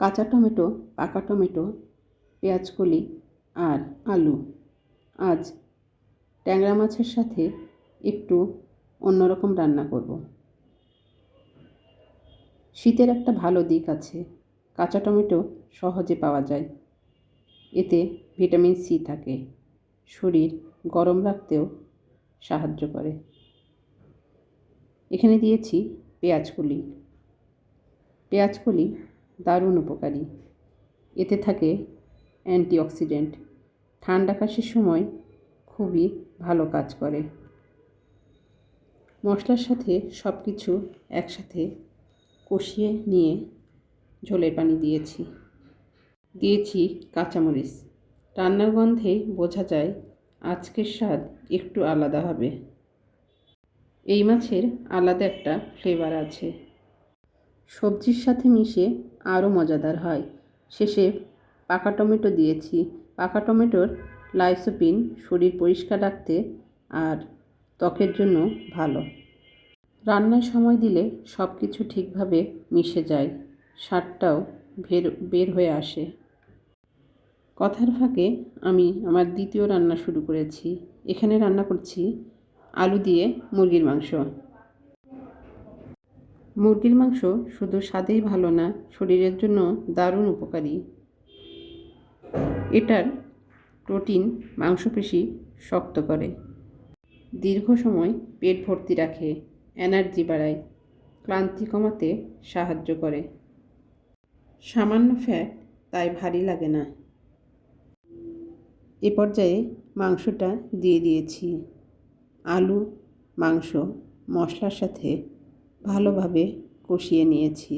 কাঁচা টমেটো, পাকা টমেটো, পেঁয়াজকলি আর আলু। আজ ট্যাংরা মাছের সাথে একটু অন্যরকম রান্না করব। শীতের একটা ভালো দিক আছে, কাঁচা টমেটো সহজে পাওয়া যায়। এতে ভিটামিন সি থাকে, শরীর গরম রাখতেও সাহায্য করে। এখানে দিয়েছি পেঁয়াজকলি। পেঁয়াজকলি দারুণ উপকারী। এতে থাকে অ্যান্টিঅক্সিডেন্ট, ঠান্ডা কাশির সময় খুবই ভালো কাজ করে। মশলার সাথে সব কিছু একসাথে কষিয়ে নিয়ে ঝোলের পানি দিয়েছি কাঁচামরিচ। রান্নার গন্ধে বোঝা যায় আজকের স্বাদ একটু আলাদা হবে। এই মাছের আলাদা একটা ফ্লেভার আছে, সবজির সাথে মিশে আরও মজাদার হয়। শেষে পাকা টমেটো দিয়েছি। পাকা টমেটোর লাইসোপিন শরীর পরিষ্কার রাখতে আর ত্বকের জন্য ভালো। রান্নার সময় দিলে সব কিছু ঠিকভাবে মিশে যায়, স্বাদটাও বের হয়ে আসে। কথার ফাঁকে আমি আমার দ্বিতীয় রান্না শুরু করেছি। এখানে রান্না করছি আলু দিয়ে মুরগির মাংস। মুরগির মাংস শুধু স্বাদেই ভালো না, শরীরের জন্য দারুণ উপকারী। এটার প্রোটিন মাংসপেশি শক্ত করে, দীর্ঘ সময় পেট ভর্তি রাখে, এনার্জি বাড়ায়, ক্লান্তি কমাতে সাহায্য করে। সামান্য ফ্যাট, তাই ভারী লাগে না। এ পর্যায়ে মাংসটা দিয়ে দিয়েছি। আলু, মাংস মশলার সাথে ভালোভাবে কষিয়ে নিয়েছি।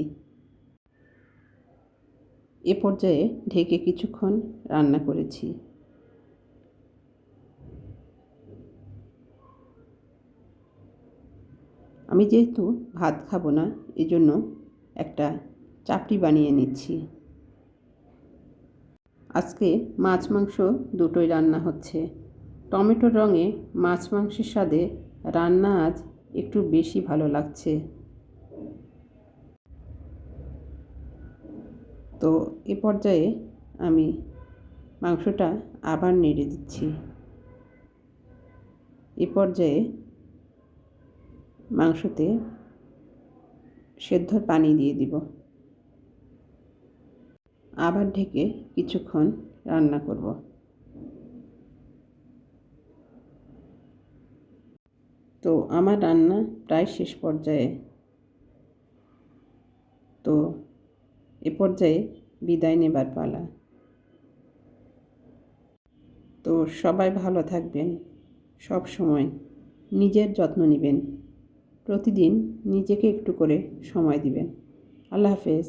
এ পর্যায়ে ঢেকে কিছুক্ষণ রান্না করেছি। আমি যেহেতু ভাত খাবো না, এজন্য একটা চাপটি বানিয়ে নিচ্ছি। আজকে মাছ মাংস দুটোই রান্না হচ্ছে। টমেটোর রঙে মাছ মাংসের স্বাদে রান্না আজ একটু বেশি ভালো লাগছে। তো এ পর্যায়ে আমি মাংসটা আবার নেড়ে দিচ্ছি। এ পর্যায়ে মাংসতে সেদ্ধ পানি দিয়ে দিব। আবার ঢেকে কিছুক্ষণ রান্না করব। তো আমার রান্না প্রায় শেষ পর্যায়ে। তো এ পর্যায়ে বিদায় নেবার পালা। তো সবাই ভালো থাকবেন, সব সময় নিজের যত্ন নেবেন, প্রতিদিন নিজেকে একটু করে সময় দিবেন। আল্লাহ হাফেজ।